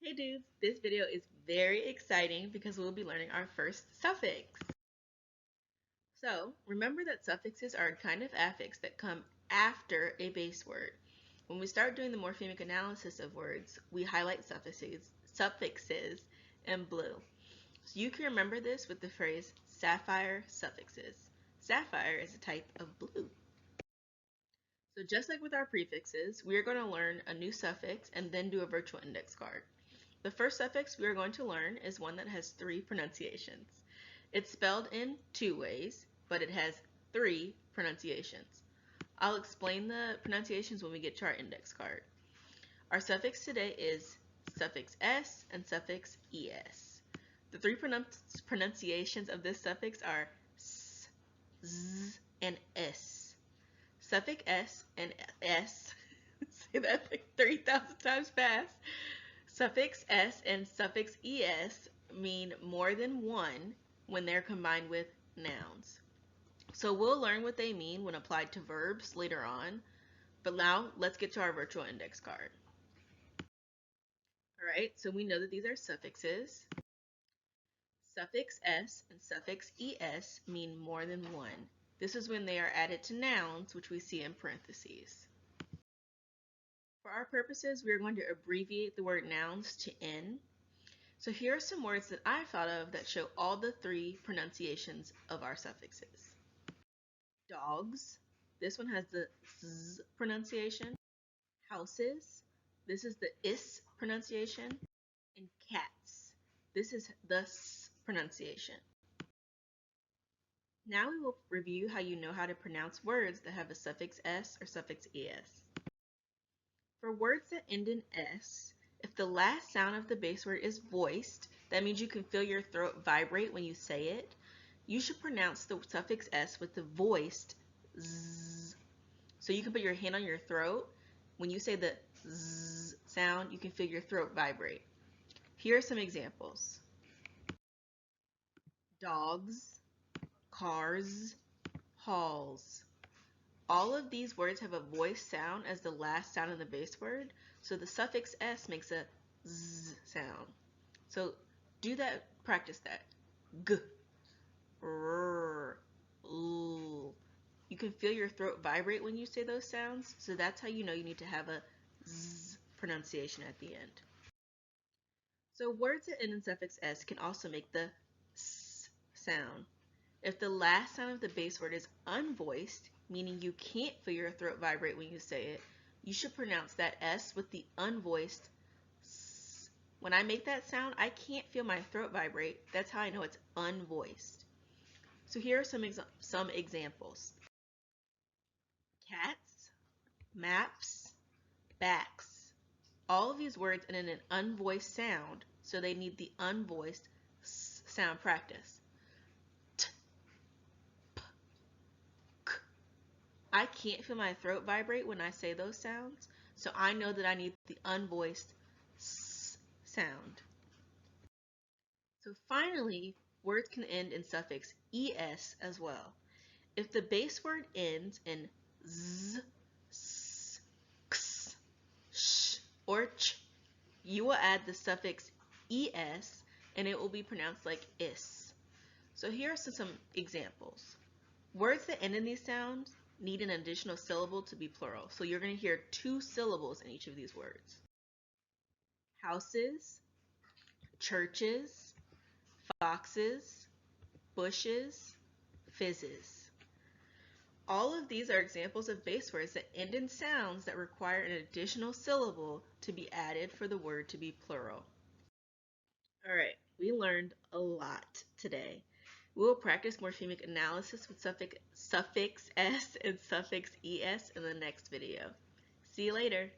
Hey dudes, this video is very exciting because we'll be learning our first suffix. So remember that suffixes are a kind of affix that come after a base word. When we start doing the morphemic analysis of words, we highlight suffixes in blue. So you can remember this with the phrase sapphire suffixes. Sapphire is a type of blue. So just like with our prefixes, we are going to learn a new suffix and then do a virtual index card. The first suffix we are going to learn is one that has three pronunciations. It's spelled in two ways, but it has three pronunciations. I'll explain the pronunciations when we get to our index card. Our suffix today is suffix s and suffix es. The three pronunciations of this suffix are s, z, and s. Suffix s and s, say that like 3,000 times fast. Suffix s and suffix es mean more than one when they're combined with nouns. So we'll learn what they mean when applied to verbs later on, but now let's get to our virtual index card. Alright, so we know that these are suffixes. Suffix s and suffix es mean more than one. This is when they are added to nouns, which we see in parentheses. For our purposes, we are going to abbreviate the word nouns to N. So here are some words that I thought of that show all the three pronunciations of our suffixes. Dogs, this one has the Z pronunciation. Houses, this is the IS pronunciation. And cats, this is the S pronunciation. Now we will review how you know how to pronounce words that have a suffix S or suffix ES. For words that end in S, if the last sound of the base word is voiced, that means you can feel your throat vibrate when you say it. You should pronounce the suffix S with the voiced Z. So you can put your hand on your throat. When you say the Z sound, you can feel your throat vibrate. Here are some examples. Dogs, cars, halls. All of these words have a voiced sound as the last sound of the base word, so the suffix s makes a z sound. So do that, practice that. G, r, l. You can feel your throat vibrate when you say those sounds, so that's how you know you need to have a z pronunciation at the end. So words that end in suffix s can also make the s sound. If the last sound of the base word is unvoiced, meaning you can't feel your throat vibrate when you say it, you should pronounce that S with the unvoiced S. When I make that sound, I can't feel my throat vibrate. That's how I know it's unvoiced. So here are some examples. Cats, maps, backs. All of these words end in an unvoiced sound, so they need the unvoiced S sound practice. I can't feel my throat vibrate when I say those sounds, so I know that I need the unvoiced S sound. So finally, words can end in suffix es as well. If the base word ends in z, s, x, sh, or ch, you will add the suffix es and it will be pronounced like is. So here are some examples. Words that end in these sounds need an additional syllable to be plural. So you're going to hear two syllables in each of these words. Houses, churches, foxes, bushes, fizzes. All of these are examples of base words that end in sounds that require an additional syllable to be added for the word to be plural. Alright, we learned a lot today. We will practice morphemic analysis with suffix s and suffix es in the next video. See you later.